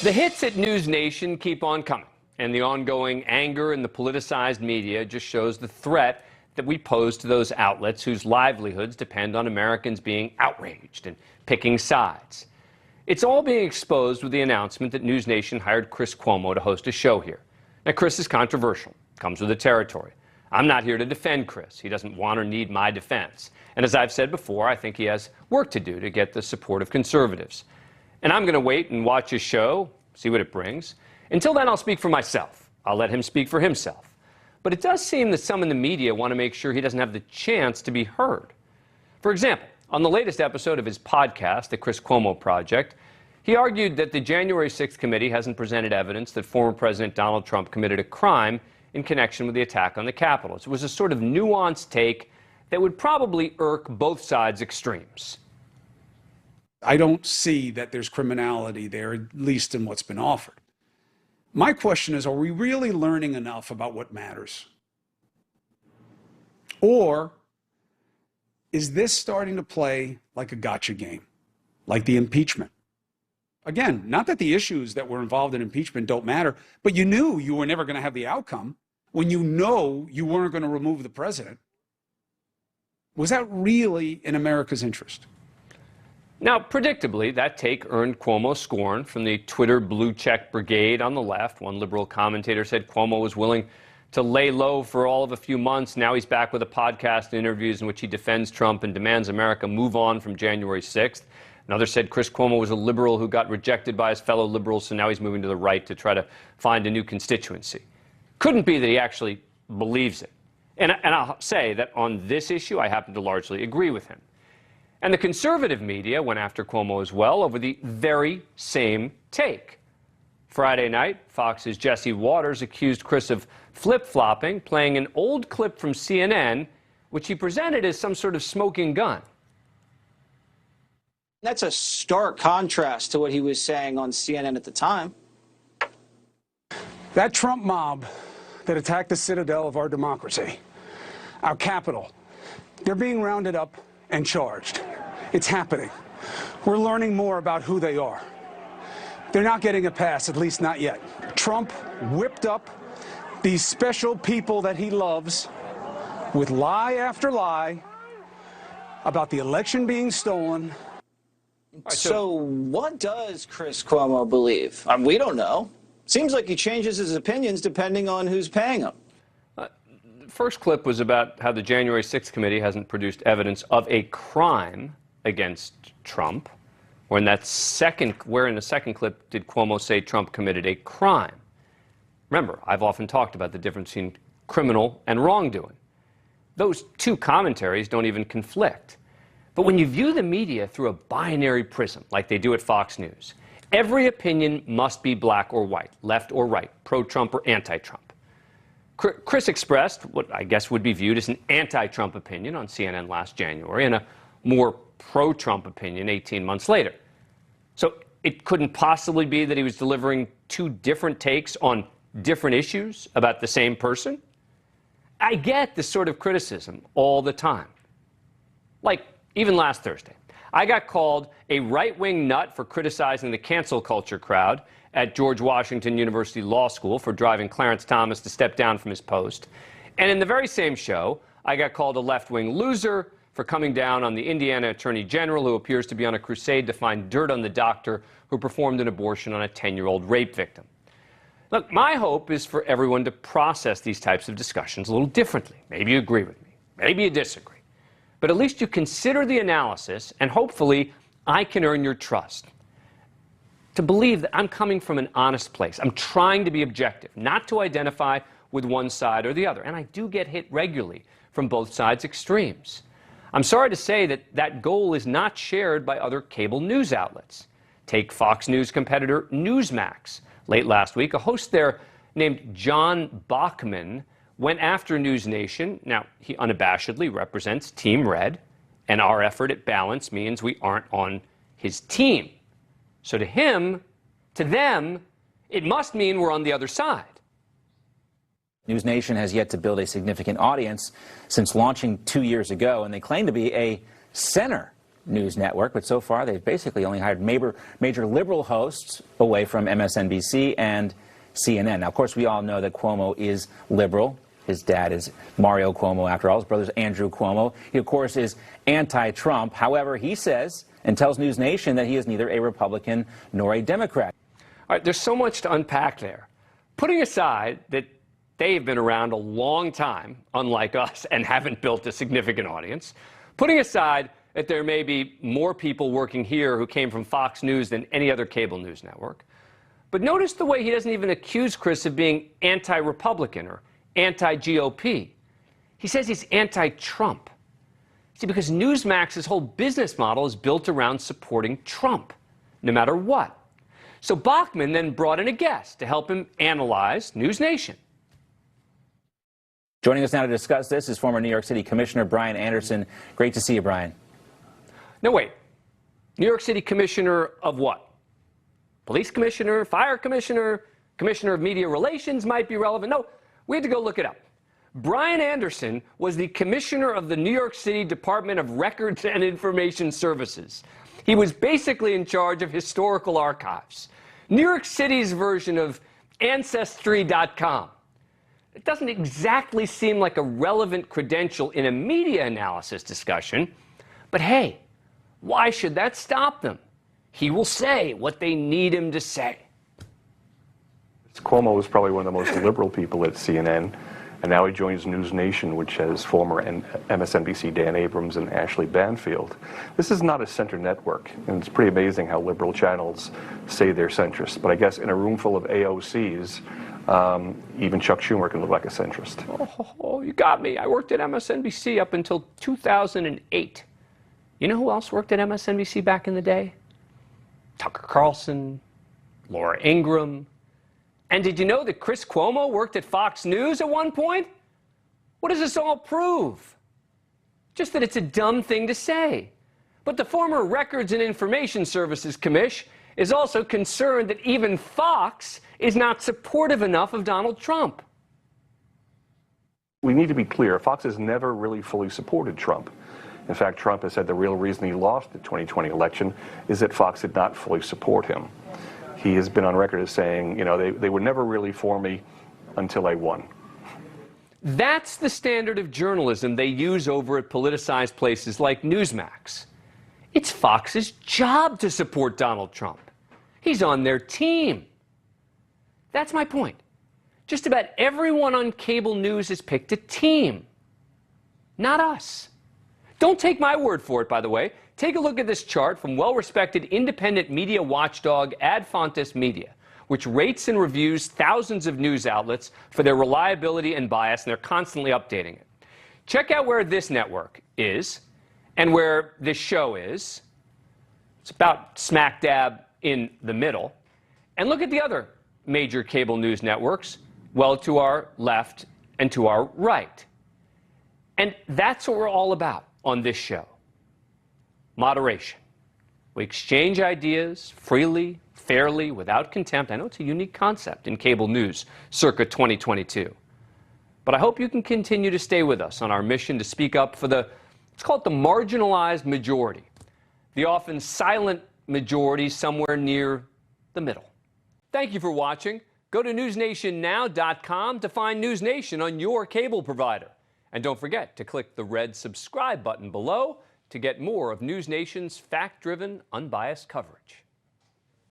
The hits at NewsNation keep on coming, and the ongoing anger in the politicized media just shows the threat that we pose to those outlets whose livelihoods depend on Americans being outraged and picking sides. It's all being exposed with the announcement that NewsNation hired Chris Cuomo to host a show here. Now, Chris is controversial, comes with the territory. I'm not here to defend Chris. He doesn't want or need my defense. And as I've said before, I think he has work to do to get the support of conservatives. And I'm going to wait and watch his show, see what it brings. Until then, I'll speak for myself. I'll let him speak for himself. But it does seem that some in the media want to make sure he doesn't have the chance to be heard. For example, on the latest episode of his podcast, The Chris Cuomo Project, he argued that the January 6th committee hasn't presented evidence that former President Donald Trump committed a crime in connection with the attack on the Capitol. It was a sort of nuanced take that would probably irk both sides' extremes. I don't see that there's criminality there, at least in what's been offered. My question is, are we really learning enough about what matters? Or is this starting to play like a gotcha game, like the impeachment? Again, not that the issues that were involved in impeachment don't matter, but you knew you were never going to have the outcome when you know you weren't going to remove the president. Was that really in America's interest? Now, predictably, that take earned Cuomo scorn from the Twitter blue check brigade on the left. One liberal commentator said Cuomo was willing to lay low for all of a few months. Now he's back with a podcast and interviews in which he defends Trump and demands America move on from January 6th. Another said Chris Cuomo was a liberal who got rejected by his fellow liberals, so now he's moving to the right to try to find a new constituency. Couldn't be that he actually believes it. And I'll say that on this issue, I happen to largely agree with him. And the conservative media went after Cuomo as well over the very same take. Friday night, Fox's Jesse Waters accused Chris of flip-flopping, playing an old clip from CNN, which he presented as some sort of smoking gun. That's a stark contrast to what he was saying on CNN at the time. That Trump mob that attacked the citadel of our democracy, our Capitol, they're being rounded up and charged. It's happening. We're learning more about who they are. They're not getting a pass, at least not yet. Trump whipped up these special people that he loves with lie after lie about the election being stolen. So what does Chris Cuomo believe? We don't know. Seems like he changes his opinions depending on who's paying him. The first clip was about how the January 6th committee hasn't produced evidence of a crime against Trump. Where in the second clip did Cuomo say Trump committed a crime? Remember, I've often talked about the difference between criminal and wrongdoing. Those two commentaries don't even conflict. But when you view the media through a binary prism, like they do at Fox News, every opinion must be black or white, left or right, pro-Trump or anti-Trump. Chris expressed what I guess would be viewed as an anti-Trump opinion on CNN last January and a more pro-Trump opinion 18 months later. So it couldn't possibly be that he was delivering two different takes on different issues about the same person? I get this sort of criticism all the time. Like, even last Thursday, I got called a right-wing nut for criticizing the cancel culture crowd at George Washington University Law School for driving Clarence Thomas to step down from his post. And in the very same show, I got called a left-wing loser for coming down on the Indiana Attorney General who appears to be on a crusade to find dirt on the doctor who performed an abortion on a 10-year-old rape victim. Look, my hope is for everyone to process these types of discussions a little differently. Maybe you agree with me. Maybe you disagree. But at least you consider the analysis, and hopefully I can earn your trust. To believe that I'm coming from an honest place. I'm trying to be objective, not to identify with one side or the other. And I do get hit regularly from both sides' extremes. I'm sorry to say that that goal is not shared by other cable news outlets. Take Fox News competitor Newsmax. Late last week, a host there named John Bachman went after NewsNation. Now, he unabashedly represents Team Red, and our effort at balance means we aren't on his team. So to him, to them, it must mean we're on the other side. NewsNation has yet to build a significant audience since launching 2 years ago, and they claim to be a center news network, but so far they've basically only hired major liberal hosts away from MSNBC and CNN. Now, of course, we all know that Cuomo is liberal. His dad is Mario Cuomo, after all. His brother's Andrew Cuomo. He, of course, is anti-Trump. However, he says and tells News Nation that he is neither a Republican nor a Democrat. All right, there's so much to unpack there. Putting aside that they've been around a long time, unlike us, and haven't built a significant audience, putting aside that there may be more people working here who came from Fox News than any other cable news network. But notice the way he doesn't even accuse Chris of being anti-Republican or anti-GOP. He says he's anti-Trump. See, because Newsmax's whole business model is built around supporting Trump, no matter what. So Bachman then brought in a guest to help him analyze News Nation. Joining us now to discuss this is former New York City Commissioner Brian Anderson. Great to see you, Brian. No, wait. New York City Commissioner of what? Police Commissioner, Fire Commissioner, Commissioner of Media Relations might be relevant. No, we had to go look it up. Brian Anderson was the Commissioner of the New York City Department of Records and Information Services. He was basically in charge of historical archives. New York City's version of Ancestry.com. It doesn't exactly seem like a relevant credential in a media analysis discussion, but hey, why should that stop them? He will say what they need him to say. Cuomo was probably one of the most liberal people at CNN, and now he joins News Nation, which has former MSNBC Dan Abrams and Ashley Banfield. This is not a center network, and it's pretty amazing how liberal channels say they're centrist. But I guess in a room full of AOCs, even Chuck Schumer can look like a centrist. Oh, you got me. I worked at MSNBC up until 2008. You know who else worked at MSNBC back in the day? Tucker Carlson, Laura Ingraham. And did you know that Chris Cuomo worked at Fox News at one point? What does this all prove? Just that it's a dumb thing to say. But the former Records and Information Services Commish is also concerned that even Fox is not supportive enough of Donald Trump. We need to be clear, Fox has never really fully supported Trump. In fact, Trump has said the real reason he lost the 2020 election is that Fox did not fully support him. He has been on record as saying, you know, they would never really for me until I won. That's the standard of journalism they use over at politicized places like Newsmax. It's Fox's job to support Donald Trump. He's on their team. That's my point. Just about everyone on cable news has picked a team, not us. Don't take my word for it, by the way. Take a look at this chart from well-respected independent media watchdog Ad Fontes Media, which rates and reviews thousands of news outlets for their reliability and bias, and they're constantly updating it. Check out where this network is and where this show is. It's about smack dab in the middle. And look at the other major cable news networks, well to our left and to our right. And that's what we're all about on this show. Moderation. We exchange ideas freely, fairly, without contempt. I know it's a unique concept in cable news circa 2022. But I hope you can continue to stay with us on our mission to speak up for let's call it the marginalized majority, the often silent majority somewhere near the middle. Thank you for watching. Go to newsnationnow.com to find News Nation on your cable provider. And don't forget to click the red subscribe button below to get more of News Nation's fact-driven, unbiased coverage.